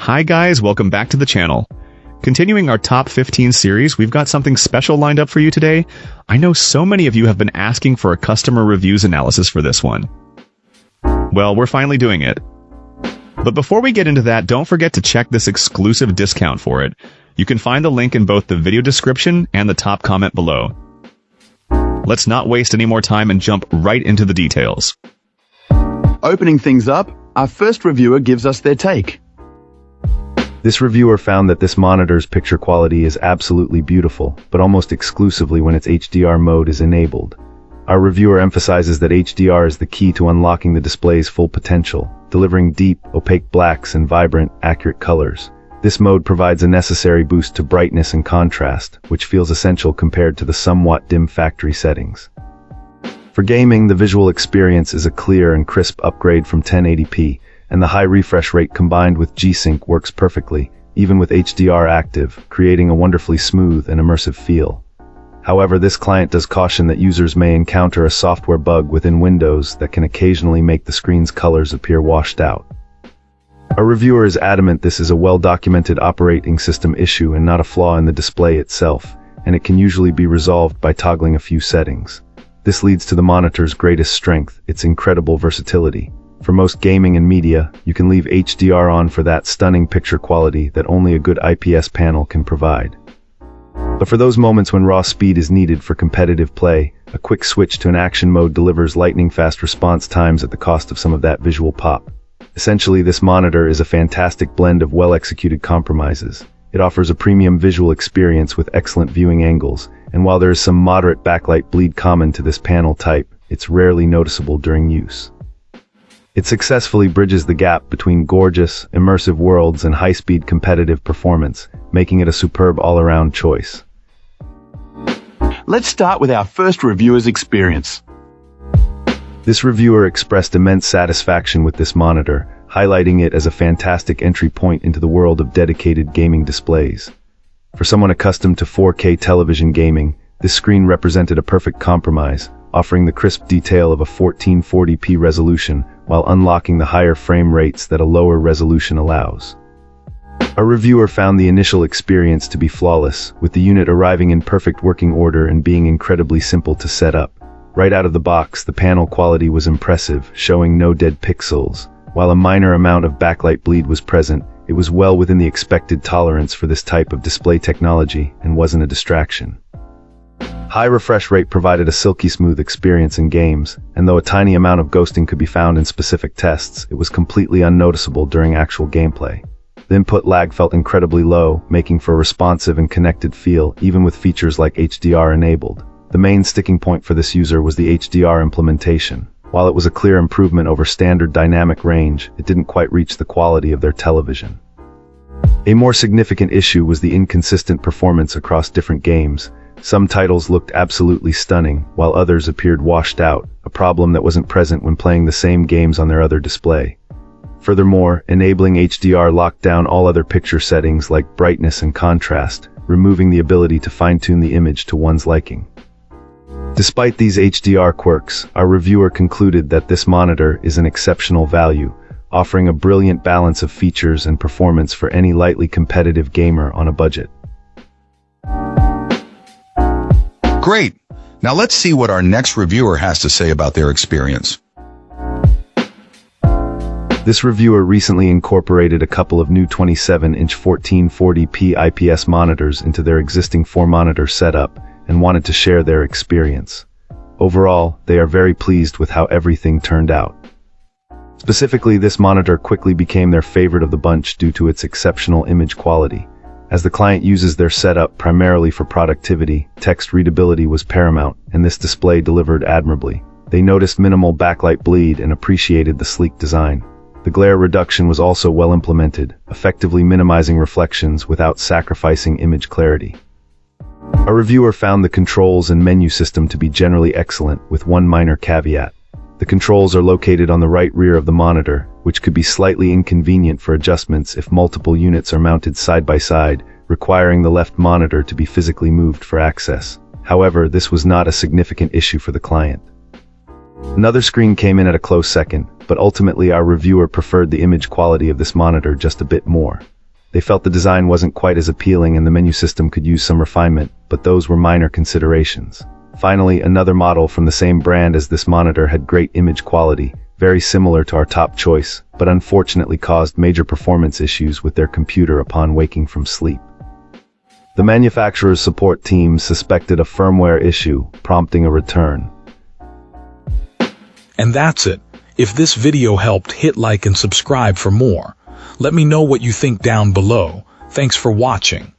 Hi guys, welcome back to the channel. Continuing our top 15 series, we've got something special lined up for you today. I know so many of you have been asking for a customer reviews analysis for this one. Well, we're finally doing it. But before we get into that, don't forget to check this exclusive discount for it. You can find the link in both the video description and the top comment below. Let's not waste any more time and jump right into the details. Opening things up, our first reviewer gives us their take. This reviewer found that this monitor's picture quality is absolutely beautiful, but almost exclusively when its HDR mode is enabled. Our reviewer emphasizes that HDR is the key to unlocking the display's full potential, delivering deep, opaque blacks and vibrant, accurate colors. This mode provides a necessary boost to brightness and contrast, which feels essential compared to the somewhat dim factory settings. For gaming, the visual experience is a clear and crisp upgrade from 1080p, and the high refresh rate combined with G-Sync works perfectly, even with HDR active, creating a wonderfully smooth and immersive feel. However, this client does caution that users may encounter a software bug within Windows that can occasionally make the screen's colors appear washed out. Our reviewer is adamant this is a well-documented operating system issue and not a flaw in the display itself, and it can usually be resolved by toggling a few settings. This leads to the monitor's greatest strength, its incredible versatility. For most gaming and media, you can leave HDR on for that stunning picture quality that only a good IPS panel can provide. But for those moments when raw speed is needed for competitive play, a quick switch to an action mode delivers lightning-fast response times at the cost of some of that visual pop. Essentially, this monitor is a fantastic blend of well-executed compromises. It offers a premium visual experience with excellent viewing angles, and while there is some moderate backlight bleed common to this panel type, it's rarely noticeable during use. It successfully bridges the gap between gorgeous, immersive worlds and high-speed competitive performance, making it a superb all-around choice. Let's start with our first reviewer's experience. This reviewer expressed immense satisfaction with this monitor, highlighting it as a fantastic entry point into the world of dedicated gaming displays. For someone accustomed to 4K television gaming, this screen represented a perfect compromise, offering the crisp detail of a 1440p resolution while unlocking the higher frame rates that a lower resolution allows. Our reviewer found the initial experience to be flawless, with the unit arriving in perfect working order and being incredibly simple to set up. Right out of the box, the panel quality was impressive, showing no dead pixels. While a minor amount of backlight bleed was present, it was well within the expected tolerance for this type of display technology and wasn't a distraction. High refresh rate provided a silky smooth experience in games, and though a tiny amount of ghosting could be found in specific tests, it was completely unnoticeable during actual gameplay. The input lag felt incredibly low, making for a responsive and connected feel, even with features like HDR enabled. The main sticking point for this user was the HDR implementation. While it was a clear improvement over standard dynamic range, it didn't quite reach the quality of their television. A more significant issue was the inconsistent performance across different games. Some titles looked absolutely stunning, while others appeared washed out, a problem that wasn't present when playing the same games on their other display. Furthermore, enabling HDR locked down all other picture settings like brightness and contrast, removing the ability to fine-tune the image to one's liking. Despite these HDR quirks, our reviewer concluded that this monitor is an exceptional value, offering a brilliant balance of features and performance for any lightly competitive gamer on a budget. Great! Now let's see what our next reviewer has to say about their experience. This reviewer recently incorporated a couple of new 27-inch 1440p IPS monitors into their existing 4-monitor setup and wanted to share their experience. Overall, they are very pleased with how everything turned out. Specifically, this monitor quickly became their favorite of the bunch due to its exceptional image quality. As the client uses their setup primarily for productivity, text readability was paramount, and this display delivered admirably. They noticed minimal backlight bleed and appreciated the sleek design. The glare reduction was also well implemented, effectively minimizing reflections without sacrificing image clarity. Our reviewer found the controls and menu system to be generally excellent, with one minor caveat. The controls are located on the right rear of the monitor, which could be slightly inconvenient for adjustments if multiple units are mounted side by side, requiring the left monitor to be physically moved for access. However, this was not a significant issue for the client. Another screen came in at a close second, but ultimately our reviewer preferred the image quality of this monitor just a bit more. They felt the design wasn't quite as appealing and the menu system could use some refinement, but those were minor considerations. Finally, another model from the same brand as this monitor had great image quality, very similar to our top choice, but unfortunately caused major performance issues with their computer upon waking from sleep. The manufacturer's support team suspected a firmware issue, prompting a return. And that's it. If this video helped, hit like and subscribe for more. Let me know what you think down below. Thanks for watching.